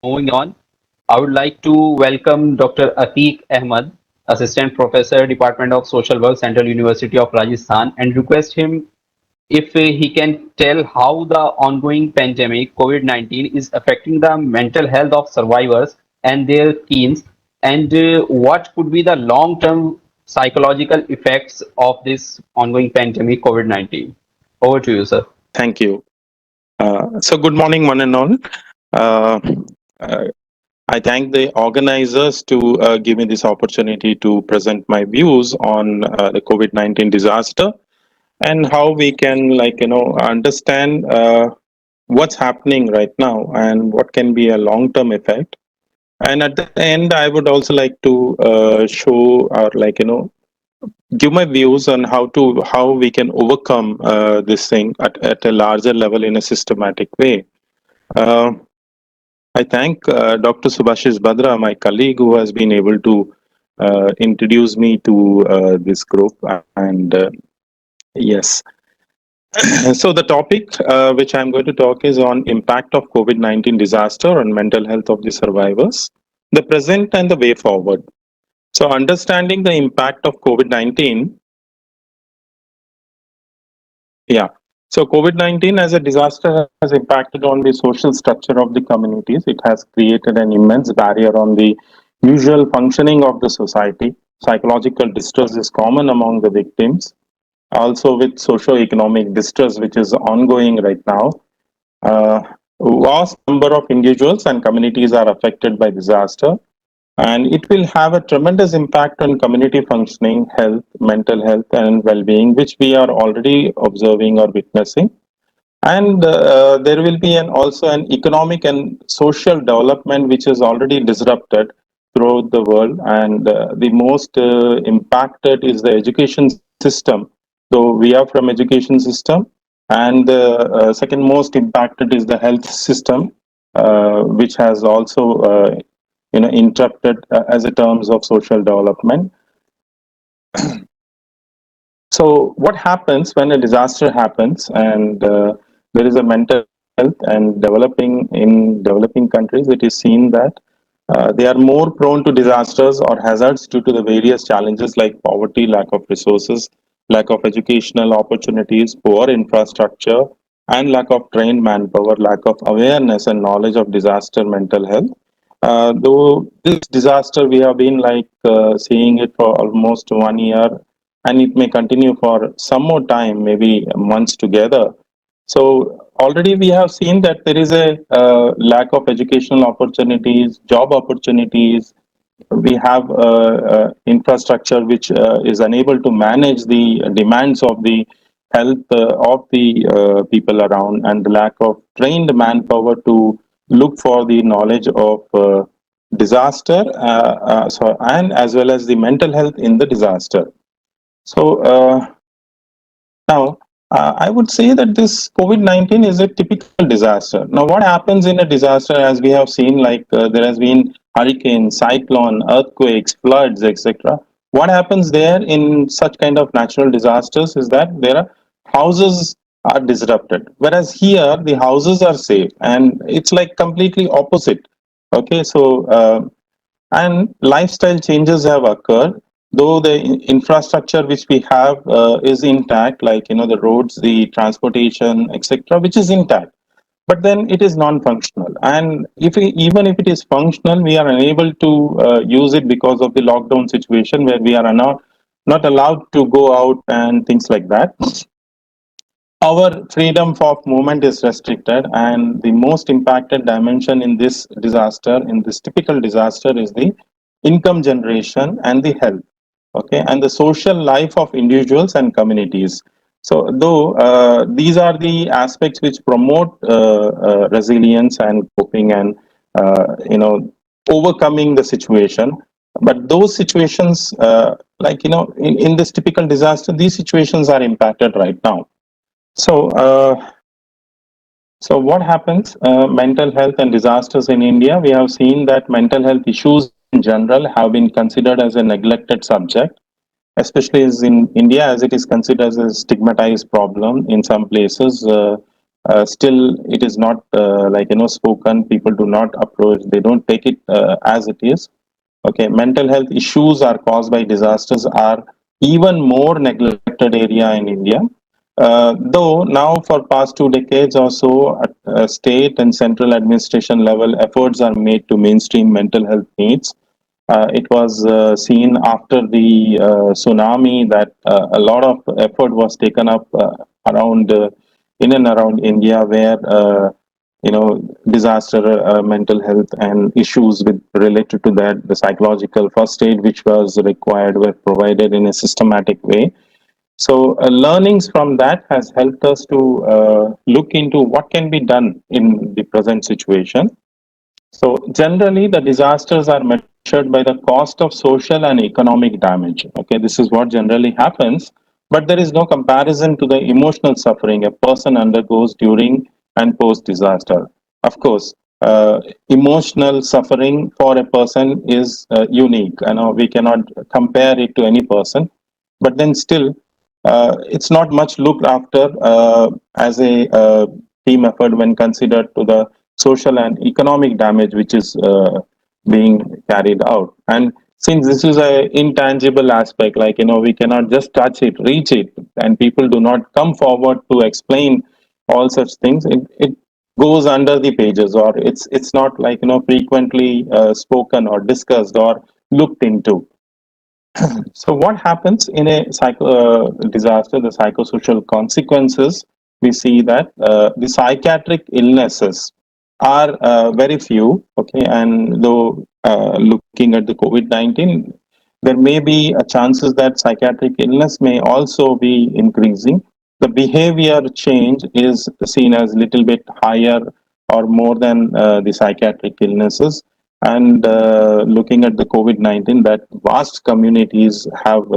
Moving on, I would like to welcome Dr. Atiq Ahmad, Assistant Professor, Department of Social Work, Central University of Rajasthan, and request him if he can tell how the ongoing pandemic COVID-19 is affecting the mental health of survivors and their teens, and what could be the long-term psychological effects of this ongoing pandemic COVID-19. Over to you, sir. Thank you. So, good morning, one and all. Uh, uh, I thank the organizers to give me this opportunity to present my views on the COVID-19 disaster and how we can, understand what's happening right now and what can be a long-term effect. And at the end, I would also like to show or, give my views on how we can overcome this thing at a larger level in a systematic way. Uh, I thank Dr. Subhashis Badra, my colleague, who has been able to introduce me to this group. And yes, so the topic which I'm going to talk is on impact of COVID-19 disaster on mental health of the survivors, the present and the way forward. So understanding the impact of COVID-19. Yeah. So COVID-19 as a disaster has impacted on the social structure of the communities. It has created an immense barrier on the usual functioning of the society. Psychological distress is common among the victims. Also with socio-economic distress, which is ongoing right now. Uh, Vast number of individuals and communities are affected by disaster, and it will have a tremendous impact on community functioning, health, mental health, and well-being, which we are already observing or witnessing. And there will be also an economic and social development which is already disrupted throughout the world. And the most impacted is the education system. So we are from education system, and the second most impacted is the health system, which has also interrupted as a terms of social development. So what happens when a disaster happens and there is a mental health and developing countries, it is seen that they are more prone to disasters or hazards due to the various challenges like poverty, lack of resources, lack of educational opportunities, poor infrastructure, and lack of trained manpower, lack of awareness and knowledge of disaster mental health. Though this disaster, we have been seeing it for almost 1 year, and it may continue for some more time, maybe months together. So already we have seen that there is a lack of educational opportunities, job opportunities. We have infrastructure which is unable to manage the demands of the health of the people around, and the lack of trained manpower to look for the knowledge of disaster, and as well as the mental health in the disaster. So now, I would say that this COVID-19 is a typical disaster. Now, what happens in a disaster, as we have seen, there has been hurricane, cyclone, earthquakes, floods, etc. What happens there in such kind of natural disasters is that there are houses are disrupted, whereas here the houses are safe, and it's like completely opposite. Okay, so and lifestyle changes have occurred, though the infrastructure which we have is intact, like the roads, the transportation, etc., which is intact, but then it is non-functional. And even if it is functional, we are unable to use it because of the lockdown situation, where we are not allowed to go out and things like that. Our freedom of movement is restricted, and the most impacted dimension in this disaster, in this typical disaster, is the income generation and the health, okay, and the social life of individuals and communities. So though these are the aspects which promote resilience and coping and overcoming the situation, but those situations, in this typical disaster, these situations are impacted right now. So, what happens? Mental health and disasters in India. We have seen that mental health issues in general have been considered as a neglected subject, especially as in India, as it is considered as a stigmatized problem in some places. still it is not spoken. People do not approach. They don't take it as it is. Okay, mental health issues are caused by disasters are even more neglected area in India. Though now for past 2 decades or so, at state and central administration level, efforts are made to mainstream mental health needs. It was seen after the tsunami that a lot of effort was taken up around in and around India, where disaster mental health and issues with related to that, the psychological first aid which was required were provided in a systematic way. So learnings from that has helped us to look into what can be done in the present situation. So generally, the disasters are measured by the cost of social and economic damage. Okay, this is what generally happens, but there is no comparison to the emotional suffering a person undergoes during and post disaster. Of course, emotional suffering for a person is unique. I know we cannot compare it to any person, but then still, it's not much looked after as a team effort when considered to the social and economic damage which is being carried out. And since this is a intangible aspect, like we cannot just touch it, reach it, and people do not come forward to explain all such things, it goes under the pages, or it's not like frequently spoken or discussed or looked into. So, what happens in a disaster, the psychosocial consequences? We see that the psychiatric illnesses are very few. Okay, and though looking at the COVID-19, there may be a chances that psychiatric illness may also be increasing. The behavior change is seen as little bit higher or more than the psychiatric illnesses. And looking at the COVID-19, that vast communities have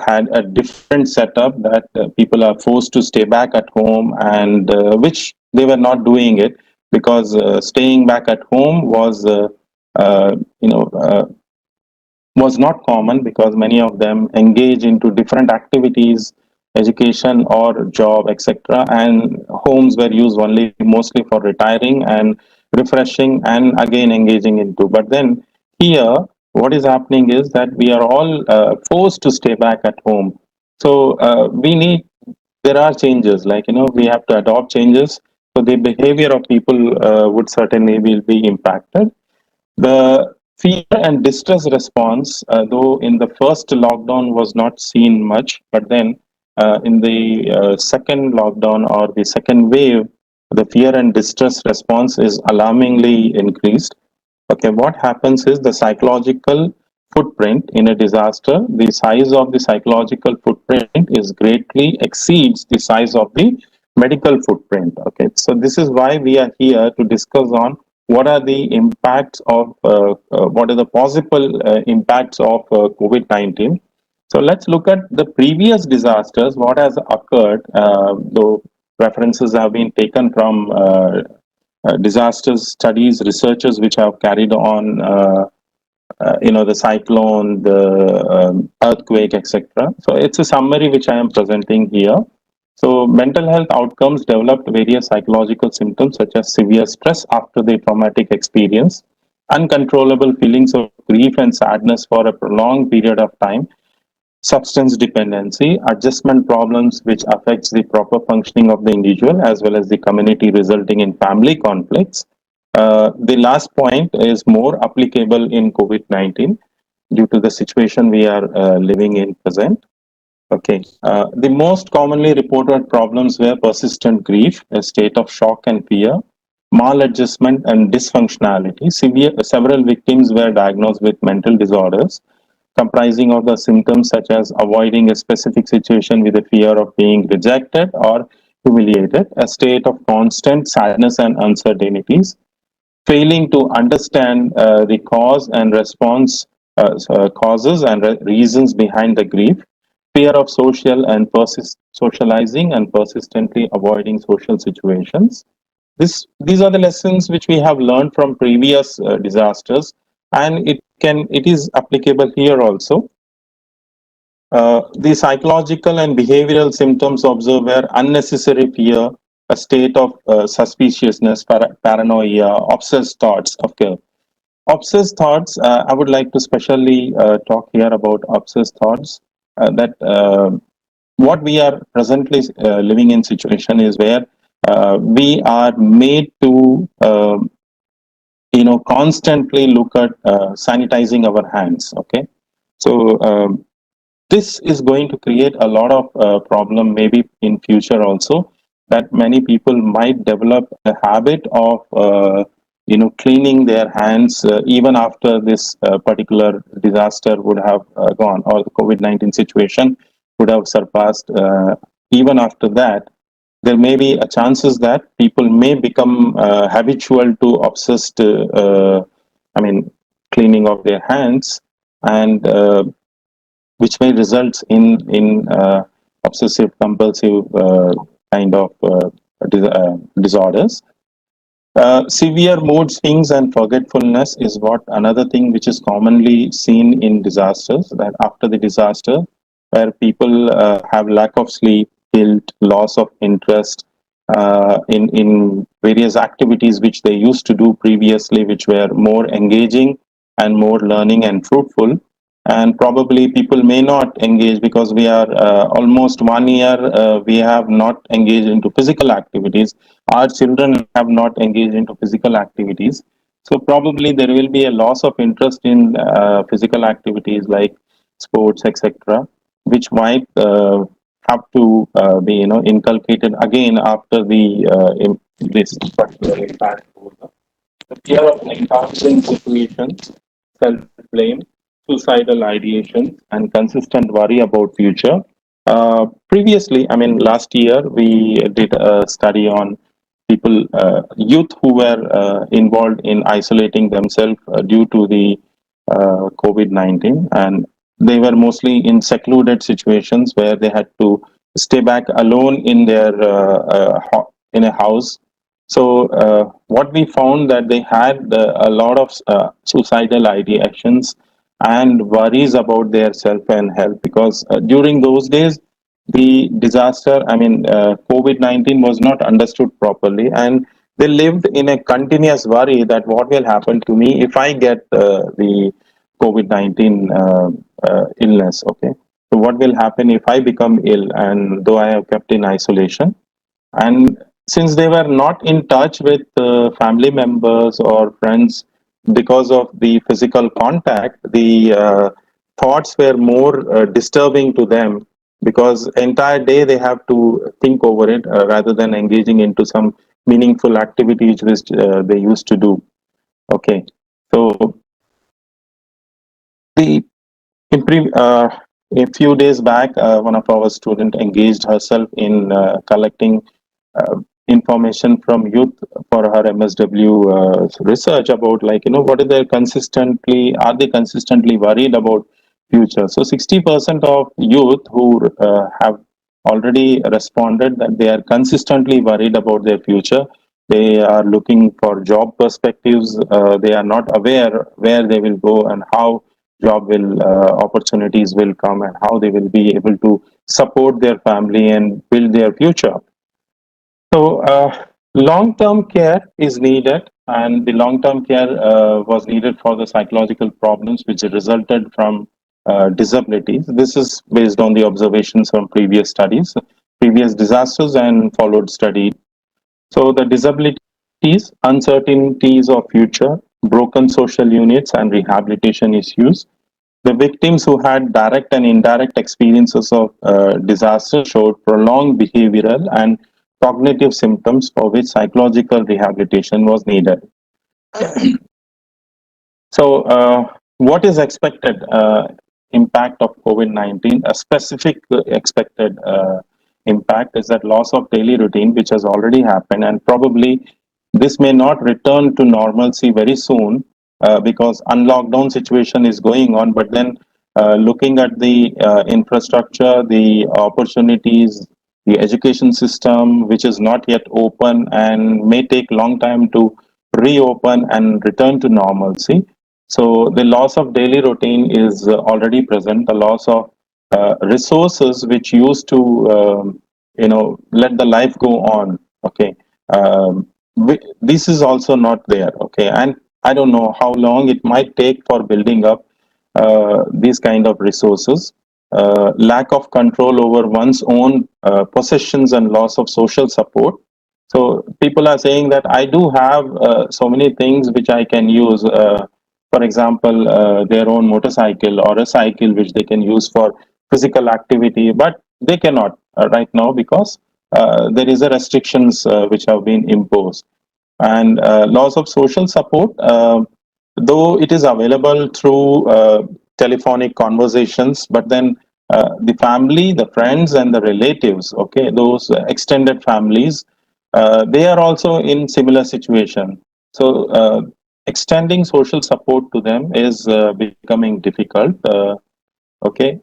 had a different setup, that people are forced to stay back at home, and which they were not doing it, because staying back at home was uh, you know uh, was not common, because many of them engage into different activities, education or job, etc. And homes were used only mostly for retiring and refreshing and again engaging into. But then here, what is happening is that we are all forced to stay back at home. So there are changes, like we have to adopt changes. So the behavior of people would certainly will be impacted. The fear and distress response, though in the first lockdown was not seen much, but then in the second lockdown or the second wave, the fear and distress response is alarmingly increased. Okay, what happens is the psychological footprint in a disaster, the size of the psychological footprint is greatly exceeds the size of the medical footprint. Okay, so this is why we are here to discuss on what are the impacts of what are the possible impacts of COVID-19. So let's look at the previous disasters, what has occurred, though references have been taken from disasters studies researchers which have carried on the cyclone, the earthquake, etc. So it's a summary which I am presenting here. So mental health outcomes developed various psychological symptoms such as severe stress after the traumatic experience, uncontrollable feelings of grief and sadness for a prolonged period of time, substance dependency, adjustment problems which affects the proper functioning of the individual as well as the community, resulting in family conflicts. The last point is more applicable in COVID-19 due to the situation we are living in present. Okay. The most commonly reported problems were persistent grief, a state of shock and fear, maladjustment and dysfunctionality. Several victims were diagnosed with mental disorders, comprising of the symptoms such as avoiding a specific situation with a fear of being rejected or humiliated, a state of constant sadness and uncertainties, failing to understand the cause and response causes and reasons behind the grief, fear of social and socializing and persistently avoiding social situations. These are the lessons which we have learned from previous disasters, and it is applicable here also. The psychological and behavioral symptoms observed were unnecessary fear, a state of suspiciousness, paranoia, obsessed thoughts. Okay, obsessed thoughts. I would like to specially talk here about obsessed thoughts. That what we are presently living in situation is where we are made to constantly look at sanitizing our hands. Okay, so this is going to create a lot of problem maybe in future also, that many people might develop a habit of cleaning their hands even after this particular disaster would have gone, or the COVID-19 situation would have surpassed. Even after that, there may be a chances that people may become habitual to obsessed I mean cleaning of their hands, and which may result in obsessive compulsive kind of disorders. Severe mood swings and forgetfulness is what another thing which is commonly seen in disasters. That after the disaster, where people have lack of sleep, guilt, loss of interest in various activities which they used to do previously, which were more engaging and more learning and fruitful. And probably people may not engage because we are almost 1 year we have not engaged into physical activities. Our children have not engaged into physical activities, so probably there will be a loss of interest in physical activities like sports, etc., which might have to be inculcated again after the this particular impact. The fear of encountering situations, self-blame, suicidal ideation, and consistent worry about future. Previously, I mean, last year we did a study on people, youth who were involved in isolating themselves due to the COVID-19, and they were mostly in secluded situations where they had to stay back alone in their in a house. So what we found that they had a lot of suicidal ideations and worries about their self and health, because during those days the disaster, I mean COVID-19 was not understood properly, and they lived in a continuous worry that what will happen to me if I get the COVID-19 illness. Okay, so what will happen if I become ill and though I have kept in isolation? And since they were not in touch with family members or friends because of the physical contact, the thoughts were more disturbing to them, because entire day they have to think over it rather than engaging into some meaningful activities which they used to do. Okay, so the a few days back, one of our students engaged herself in collecting uh, information from youth for her MSW research about, like, what are they consistently, are they consistently worried about future? So 60% of youth who have already responded that they are consistently worried about their future. They are looking for job perspectives. They are not aware where they will go and how job will opportunities will come and how they will be able to support their family and build their future. So, long-term care is needed, and the long-term care was needed for the psychological problems which resulted from disabilities. This is based on the observations from previous studies, previous disasters, and followed study. So, the disabilities, uncertainties of future, broken social units, and rehabilitation issues. The victims who had direct and indirect experiences of disaster showed prolonged behavioral and cognitive symptoms for which psychological rehabilitation was needed. So, what is expected impact of COVID-19? A specific expected impact is that loss of daily routine, which has already happened, and probably this may not return to normalcy very soon because unlockdown situation is going on. But then, looking at the infrastructure, the opportunities, the education system, which is not yet open and may take long time to reopen and return to normalcy. So the loss of daily routine is already present. The loss of resources which used to, let the life go on. Okay, this is also not there. Okay, and I don't know how long it might take for building up these kind of resources. Lack of control over one's own possessions and loss of social support. So people are saying that I do have so many things which I can use. For example, their own motorcycle or a cycle which they can use for physical activity, but they cannot right now because there is a restrictions which have been imposed, and loss of social support, though it is available through telephonic conversations, but then the family, the friends and the relatives, okay, those extended families, they are also in similar situation. So extending social support to them is becoming difficult. Okay,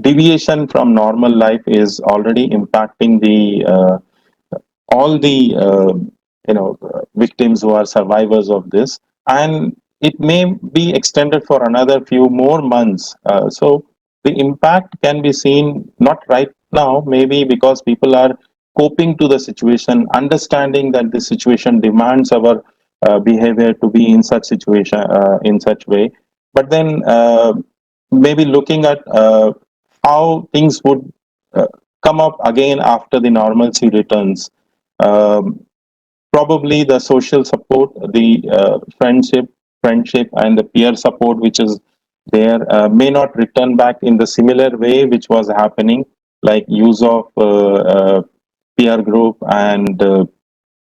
deviation from normal life is already impacting the all the victims who are survivors of this, and it may be extended for another few more months. So the impact can be seen not right now, maybe because people are coping to the situation, understanding that the situation demands our behavior to be in such situation, in such way, but then maybe looking at how things would uh, come up again after the normalcy returns. um, Probably the social support, the friendship, and the peer support which is there may not return back in the similar way which was happening, like use of peer group and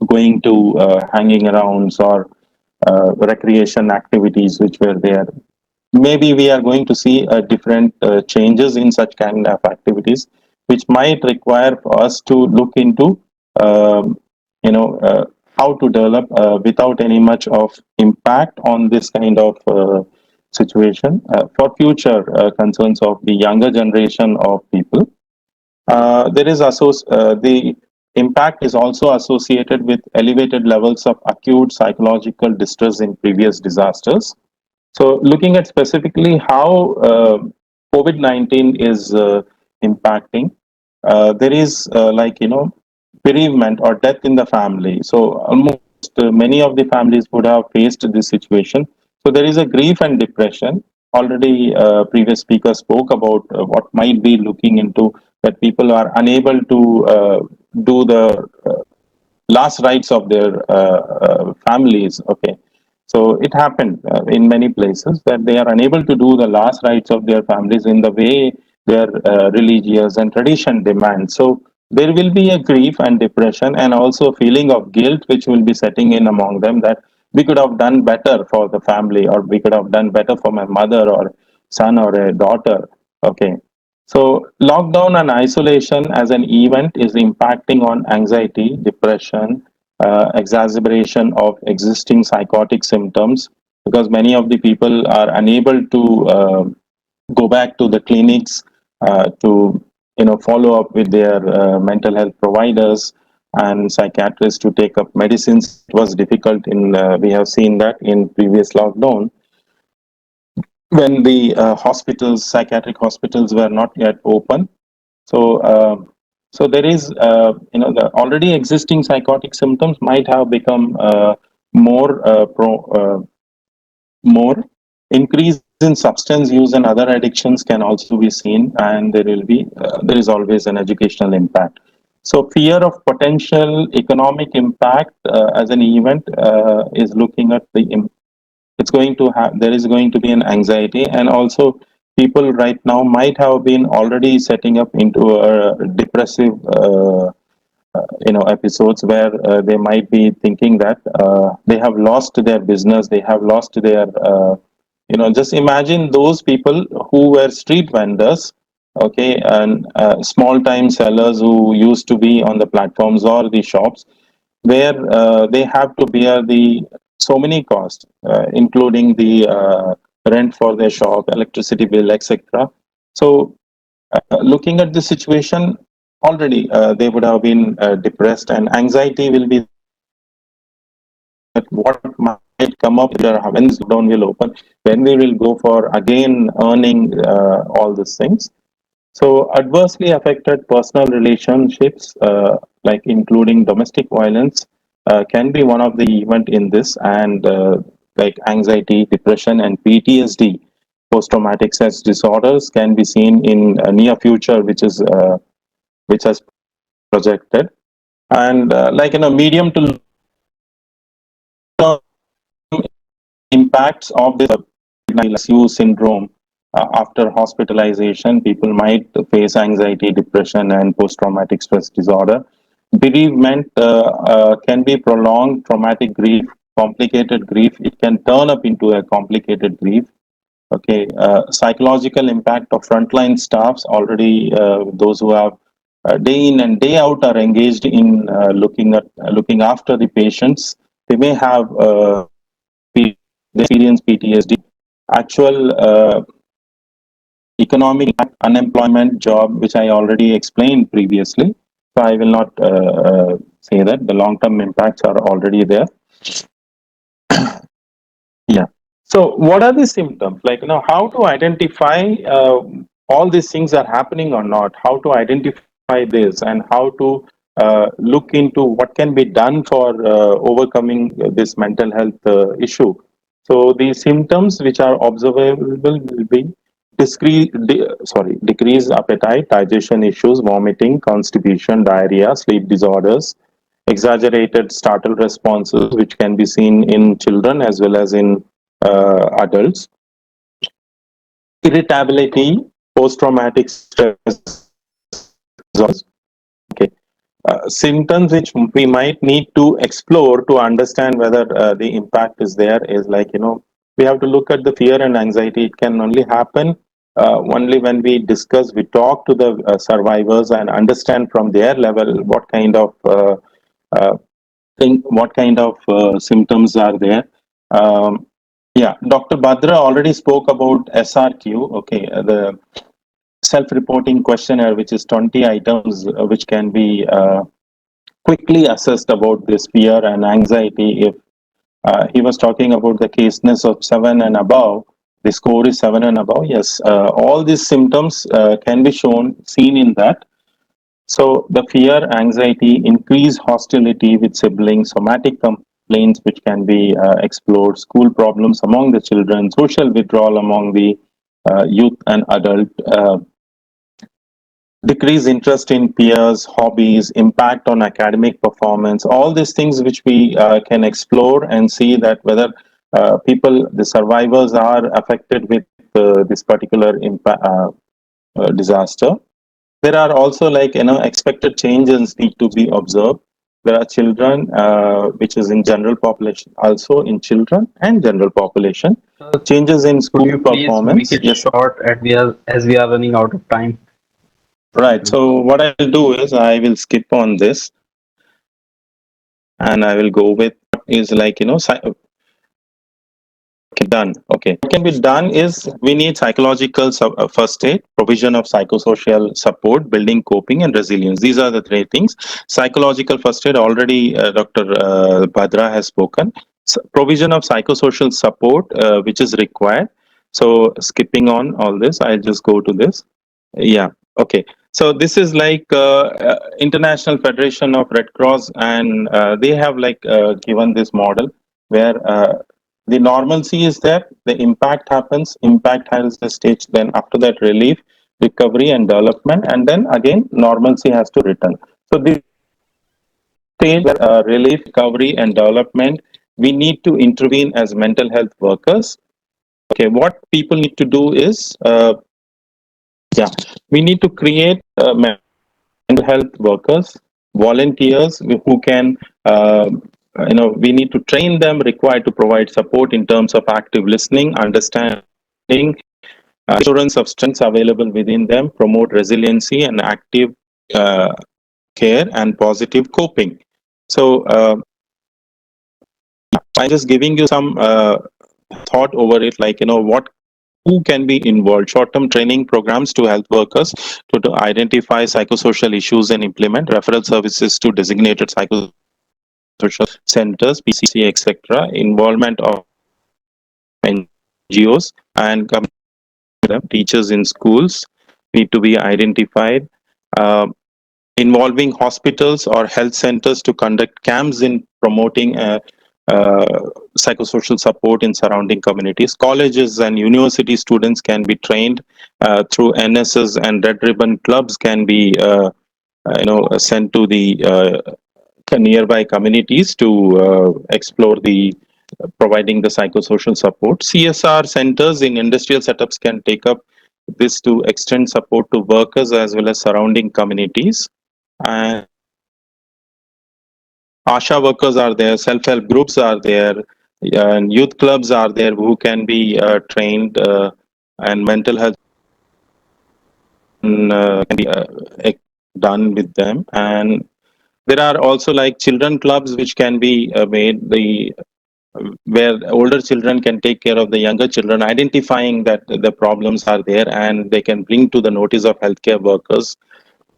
going to hanging arounds or recreation activities which were there. Maybe we are going to see different changes in such kind of activities, which might require for us to look into um, you know uh, how to develop without any much of impact on this kind of situation for future concerns of the younger generation of people. The impact is also associated with elevated levels of acute psychological distress in previous disasters. So, looking at specifically how COVID-19 is impacting, there is bereavement or death in the family. So, almost many of the families would have faced this situation. So, there is a grief and depression. Already, previous speaker spoke about what might be looking into, that people are unable to do the last rites of their families. Okay, so it happened in many places that they are unable to do the last rites of their families in the way their religious and tradition demands. So there will be a grief and depression, and also feeling of guilt which will be setting in among them, that we could have done better for the family, or we could have done better for my mother or son or a daughter. Okay, so, lockdown and isolation as an event is impacting on anxiety, depression, exacerbation of existing psychotic symptoms, because many of the people are unable to go back to the clinics to follow up with their mental health providers and psychiatrists to take up medicines. It was difficult in we have seen that in previous lockdown, when the hospitals, psychiatric hospitals, were not yet open. So, so there is, the already existing psychotic symptoms might have become more. Increase in substance use and other addictions can also be seen, and there is always an educational impact. So, fear of potential economic impact as an event is looking at it's going to have there is going to be an anxiety, and also people right now might have been already setting up into a depressive episodes, where they might be thinking that they have lost their business, they have lost their just imagine those people who were street vendors, okay, and small time sellers who used to be on the platforms or the shops, where they have to bear the so many costs, including the rent for their shop, electricity bill, etc. So, looking at the situation, already they would have been depressed, and anxiety will be there, that what might come up later when this lockdown will open, when we will go for again earning all these things. So adversely affected personal relationships, like including domestic violence, can be one of the event in this, and like anxiety, depression, and PTSD, post-traumatic stress disorders, can be seen in a near future, which has projected, and medium to long term impacts of this ICU syndrome. After hospitalization, people might face anxiety, depression, and post-traumatic stress disorder. Bereavement can be prolonged traumatic grief, complicated grief. It can turn up into a complicated grief. Okay, psychological impact of frontline staffs, already those who have day in and day out are engaged in looking after the patients. They may have they experience PTSD. Actual economic unemployment job, which I already explained previously. So I will not say that. The long term impacts are already there. Yeah. So what are the symptoms? Like, how to identify all these things are happening or not? How to identify this, and how to look into what can be done for overcoming this mental health issue. So the symptoms which are observable will be decreased appetite, digestion issues, vomiting, constipation, diarrhea, sleep disorders, exaggerated startle responses, which can be seen in children as well as in adults, irritability, post-traumatic stress disorders. Okay. Symptoms which we might need to explore to understand whether the impact is there is like, we have to look at the fear and anxiety. It can only happen only when we discuss, we talk to the survivors and understand from their level uh, what kind of symptoms are there. Um, yeah, Dr. Badra already spoke about SRQ. Okay, the self-reporting questionnaire, which is 20 items, which can be quickly assessed about this fear and anxiety. If he was talking about the caseness of 7 and above, the score is 7 and above. Yes, all these symptoms can be seen in that. So the fear, anxiety, increased hostility with siblings, somatic complaints which can be explored, school problems among the children, social withdrawal among the youth and adult, decreased interest in peers, hobbies, impact on academic performance, all these things which we can explore and see that whether the survivors are affected with this particular disaster. There are also expected changes need to be observed. There are children, which is in general population, also in children and general population. Changes in Could school you please make performance. it Yes, short as we are running out of time? right. So what I'll do is I will skip on this and I will go with what is done. Okay. What can be done is we need psychological first aid, provision of psychosocial support, building coping and resilience. These are the three things. Psychological first aid, already Dr. Bhadra has spoken. Provision of psychosocial support, which is required. So skipping on all this, I'll just go to this. Yeah. Okay. So this is International Federation of Red Cross, and they have given this model where the normalcy is there, the impact happens, impact has the stage, then after that relief, recovery and development, and then again normalcy has to return. So this stage where relief, recovery and development, we need to intervene as mental health workers. Okay, what people need to do is yeah, we need to create mental health workers, volunteers who can, we need to train them, required to provide support in terms of active listening, understanding, assurance of strengths available within them, promote resiliency and active uh, care and positive coping. So I'm just giving you some thought over it, what who can be involved. Short-term training programs to health workers to identify psychosocial issues and implement referral services to designated psychosocial centers, PCC, etc. Involvement of NGOs and teachers in schools. need to be identified, involving hospitals or health centers to conduct camps in promoting uh, psychosocial support in surrounding communities. Colleges and university students can be trained through NSS, and Red Ribbon clubs can be sent to the nearby communities to explore the providing the psychosocial support. CSR centers in industrial setups can take up this to extend support to workers as well as surrounding communities. And ASHA workers are there, self-help groups are there, and youth clubs are there who can be trained, and mental health can be done with them. And there are also like children clubs which can be made the where older children can take care of the younger children, identifying that the problems are there and they can bring to the notice of healthcare workers.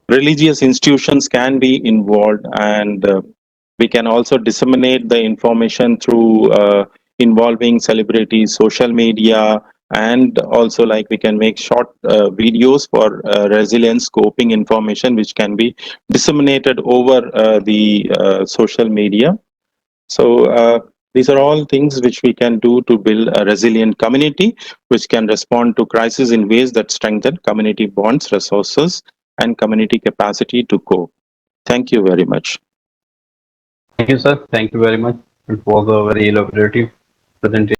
Religious institutions can be involved, and we can also disseminate the information through involving celebrities, social media, and also like we can make short videos for resilience coping information which can be disseminated over the social media. So these are all things which we can do to build a resilient community which can respond to crisis in ways that strengthen community bonds, resources, and community capacity to cope. Thank you very much. Thank you, sir. Thank you very much. It was a very elaborative presentation.